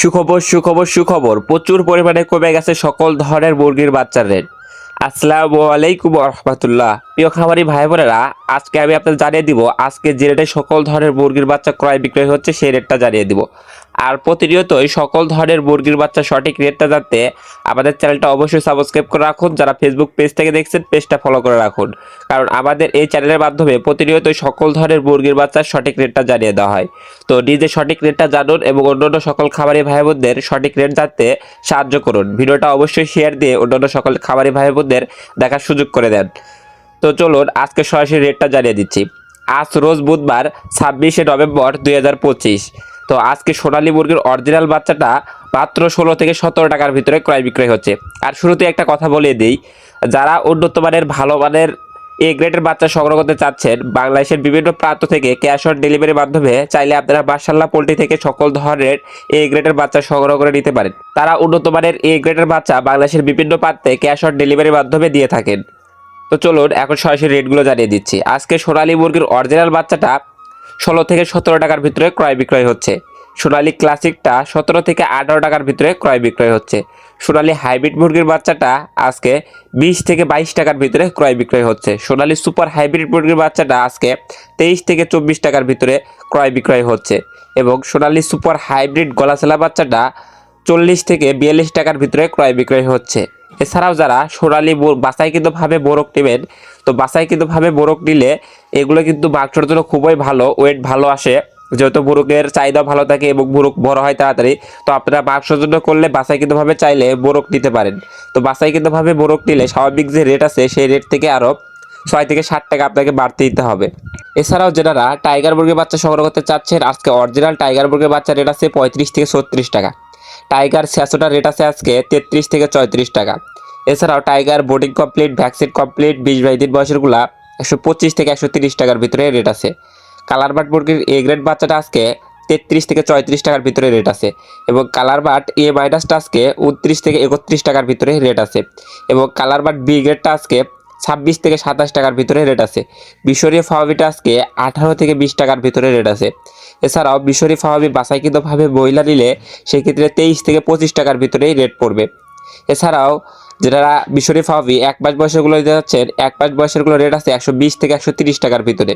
সুখবর সুখবর সুখবর, প্রচুর পরিমাণে কমে গেছে সকল ধরনের মুরগির বাচ্চার রেট। আসসালামু আলাইকুম রহমতুল্লাহ। প্রিয় খামারি ভাই বোনেরা, আজকে আমি আপনাদের জানিয়ে দিব আজকে যে রেটে সকল ধরনের মুরগির বাচ্চা ক্রয় বিক্রয় হচ্ছে সেই রেটটা জানিয়ে দিব। আর প্রতিনিয়তই সকল ধরনের মুরগির বাচ্চা সঠিক রেটটা জানতে আমাদের চ্যানেলটা অবশ্যই সাবস্ক্রাইব করে রাখুন। যারা ফেসবুক পেজ থেকে দেখছেন পেজটা ফলো করে রাখুন, কারণ আমাদের এই চ্যানেলের মাধ্যমে প্রতিনিয়তই সকল ধরনের মুরগির বাচ্চার সঠিক রেটটা জানিয়ে দেওয়া হয়। তো নিজে সঠিক রেটটা জানুন এবং অন্যান্য সকল খামারি ভাই বোনদের সঠিক রেট জানতে সাহায্য করুন। ভিডিওটা অবশ্যই শেয়ার দিয়ে অন্যান্য সকল খামারি ভাই বোনদের দেখার সুযোগ করে দেন। তো চলুন আজকে সরাসরি রেটটা জানিয়ে দিচ্ছি। আজ রোজ বুধবার 26শে নভেম্বর 2025। তো আজকে সোনালী মুরগির অরিজিনাল বাচ্চাটা মাত্র 16 থেকে 17 টাকার ভিতরে ক্রয় বিক্রয় হচ্ছে। আর শুরুতে একটা কথা বলে দিই, যারা উন্নত মানের ভালো মানের এ গ্রেডের বাচ্চা সংগ্রহ করতে চাচ্ছেন, বাংলাদেশের বিভিন্ন প্রান্ত থেকে ক্যাশ অন ডেলিভারির মাধ্যমে চাইলে আপনারা মাশাআল্লাহ পোল্ট্রি থেকে সকল ধরনের এ গ্রেডের বাচ্চা সংগ্রহ করে নিতে পারেন। তারা উন্নত মানের এ গ্রেডের বাচ্চা বাংলাদেশের বিভিন্ন প্রান্তে ক্যাশ অন ডেলিভারির মাধ্যমে দিয়ে থাকেন। তো চলুন এখন সরাসরি রেটগুলো জানিয়ে দিচ্ছি। আজকে সোনালী মুরগির অরিজিনাল বাচ্চাটা 16 থেকে 17 টাকার ভিতরে ক্রয় বিক্রয় হচ্ছে। সোনালী ক্লাসিকটা 17 থেকে 18 টাকার ভিতরে ক্রয় বিক্রয় হচ্ছে। সোনালী হাইব্রিড মুরগির বাচ্চাটা আজকে 20 থেকে 22 টাকার ভিতরে ক্রয় বিক্রয় হচ্ছে। সোনালী সুপার হাইব্রিড মুরগির বাচ্চাটা আজকে 23 থেকে 24 টাকার ভিতরে ক্রয় বিক্রয় হচ্ছে। এবং সোনালী সুপার হাইব্রিড গলাছেলা বাচ্চাটা 40 থেকে 42 টাকার ভিতরে ক্রয় বিক্রয় হচ্ছে। এছাড়াও যারা সোনালী বাছাইকৃতভাবে মোরগ নেবেন, তো বাছাইকৃতভাবে মোরগ নিলে এগুলো কিন্তু মাংসের জন্য খুবই ভালো, ওয়েট ভালো আসে, যেহেতু মোরগের চাহিদা ভালো থাকে এবং মোরগ বড় হয় তাড়াতাড়ি। তো আপনারা মাংসের জন্য করলে বাছাইকৃতভাবে চাইলে মোরগ নিতে পারেন। তো বাছাইকৃতভাবে মোরগ নিলে স্বাভাবিক যে রেট আছে সেই রেট থেকে আরও 6 থেকে 60 টাকা আপনাকে বাড়তে দিতে হবে। এছাড়াও যারা টাইগার মুরগির বাচ্চা সংগ্রহ করতে চাচ্ছেন, আজকে অরিজিনাল টাইগার মুরগির বাচ্চা রেট আছে 35 থেকে 36 টাকা। টাইগার স্যাসোটার রেট আছে আজকে 33 থেকে 34 টাকা। এছাড়াও tiger boarding complete, vaccine complete 20-22 দিন বয়সেরগুলা 125 থেকে 130 টাকার ভিতরে রেট আছে। কালার বাট মুরগির এ গ্রেড বাচ্চাটা আজকে 33 থেকে 34 টাকার ভিতরে রেট আছে। এবং কালার বাট এ মাইনাসটা আজকে 29 থেকে 31 টাকার ভিতরে রেট আছে। এবং কালার বাট বি গ্রেডটা আজকে 26 থেকে 27 টাকার ভিতরে রেট আছে। মিশরীয় ফাওয়াবিটা আজকে 18 থেকে 20 টাকার ভিতরে রেট আছে। এছাড়াও মিশরী ফাওয়াবি বাছাইকৃতভাবে মহিলা নিলে সেক্ষেত্রে 23 থেকে 25 টাকার ভিতরেই রেট পড়বে। এছাড়াও যারা মিশরী ফাওয়াবি 1 মাস বয়সেরগুলো দিতে যাচ্ছেন, 1 মাস বয়সেরগুলো রেট আছে 120 থেকে 130 টাকার ভিতরে।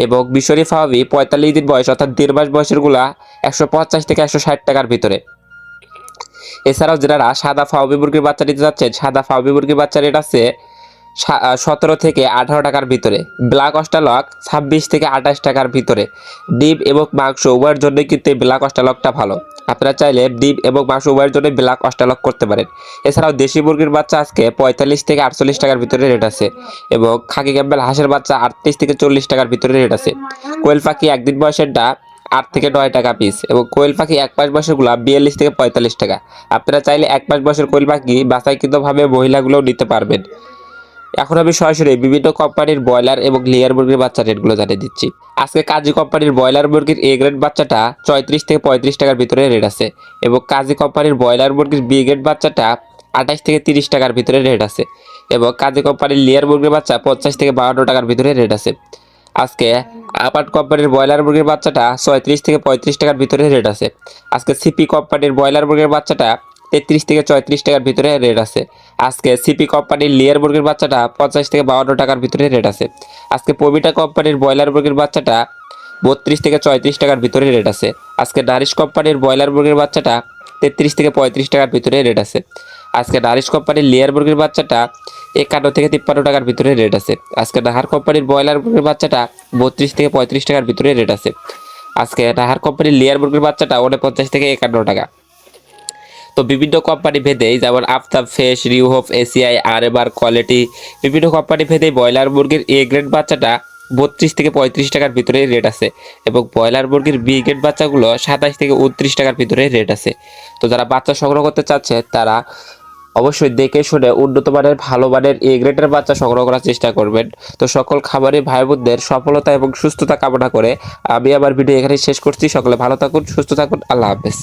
এবং মিশরী ফাওয়াবি 45 দিন বয়স অর্থাৎ 1.5 মাস বয়সেরগুলা 150 থেকে 160 টাকার ভিতরে। এছাড়াও যারা সাদা ফাওয়াবি মুরগির বাচ্চা দিতে যাচ্ছেন, সাদা ফাওয়াবি মুরগির বাচ্চা রেট আছে 17 থেকে 18 টাকার ভিতরে। ব্ল্যাক অস্ট্রালক 26 থেকে 28 টাকার ভিতরে। ডিম এবং মাংস উভয়ের জন্যই কিন্তু এই ব্ল্যাক অস্ট্রালকটা ভালো। আপনারা চাইলে ডিম এবং মাংস উভয়ের জন্য ব্ল্যাক অস্ট্রালক করতে পারেন। এছাড়াও দেশি মুরগির বাচ্চা আজকে 45 থেকে 48 টাকার ভিতরে রেট আছে। এবং খাকি ক্যাম্বেল হাঁসের বাচ্চা 38 থেকে 40 টাকার ভিতরে রেট আছে। কোয়েল পাখি একদিন বয়সেরটা 8 থেকে 9 টাকা পিস। এবং কোয়েল পাখি 1 মাস বয়সেরগুলো 42 থেকে 45 টাকা। আপনারা চাইলে 1 মাস বয়সের কোয়েল পাখি বাছাইকৃতভাবে মহিলাগুলোও নিতে পারবেন। এখন আমি সরাসরি বিভিন্ন কোম্পানির ব্রয়লার এবং লেয়ার মুরগির বাচ্চা রেটগুলো জানিয়ে দিচ্ছি। আজকে কাজী কোম্পানির ব্রয়লার মুরগির এ গ্রেড বাচ্চাটা 34 থেকে 35 টাকার ভিতরে রেট আছে। এবং কাজী কোম্পানির ব্রয়লার মুরগির বি গ্রেড বাচ্চাটা 28 থেকে 30 টাকার ভিতরে রেট আছে। এবং কাজী কোম্পানির লেয়ার মুরগির বাচ্চা 50 থেকে 52 টাকার ভিতরে রেট আছে। আজকে আপার্ট কোম্পানির ব্রয়লার মুরগির বাচ্চাটা 36 থেকে 35 টাকার ভিতরে রেট আছে। আজকে সিপি কোম্পানির ব্রয়লার মুরগির বাচ্চাটা 33 থেকে 34 টাকার ভিতরে রেট আছে। আজকে সিপি কোম্পানির লেয়ার মুরগির বাচ্চাটা 50 থেকে 52 টাকার ভিতরে রেট আছে। আজকে পবিটা কোম্পানির ব্রয়লার মুরগির বাচ্চাটা 32 থেকে 34 টাকার ভিতরে রেট আছে। আজকে নারিশ কোম্পানির ব্রয়লার মুরগির বাচ্চাটা 33 থেকে 35 টাকার ভিতরে রেট আছে। আজকে নারিশ কোম্পানির লেয়ার মুরগির বাচ্চাটা 51 থেকে 53 টাকার ভিতরে রেট আছে। আজকে নাহার কোম্পানির ব্রয়লার মুরগির বাচ্চাটা 32 থেকে 35 টাকার ভিতরে রেট আছে। আজকে নাহার কোম্পানির লেয়ার মুরগির বাচ্চাটা 49 থেকে 51 টাকা। তো বিভিন্ন কোম্পানি ভেদে যেমন আফতাব ফ্রেশ, রিউ হোপ, এসিআই, আরএমআর কোয়ালিটি, বিভিন্ন কোম্পানি ভেদে ব্রয়লার মুরগির এ গ্রেড বাচ্চাটা 32 থেকে 35 টাকার ভিতরে রেট আছে। এবং ব্রয়লার মুরগির বি গ্রেড বাচ্চাগুলো 27 থেকে 29 টাকার ভিতরে রেট আছে। তো যারা বাচ্চা সংগ্রহ করতে চাচ্ছে তারা অবশ্যই দেখে শুনে উন্নত মানের ভালো মানের এ গ্রেডের বাচ্চা সংগ্রহ করার চেষ্টা করবেন। তো সকল খামারি ভাই বোনদের সফলতা এবং সুস্থতা কামনা করে আমি আমার ভিডিও এখানে শেষ করছি। সকলে ভালো থাকুন, সুস্থ থাকুন, আল্লাহ হাফেজ।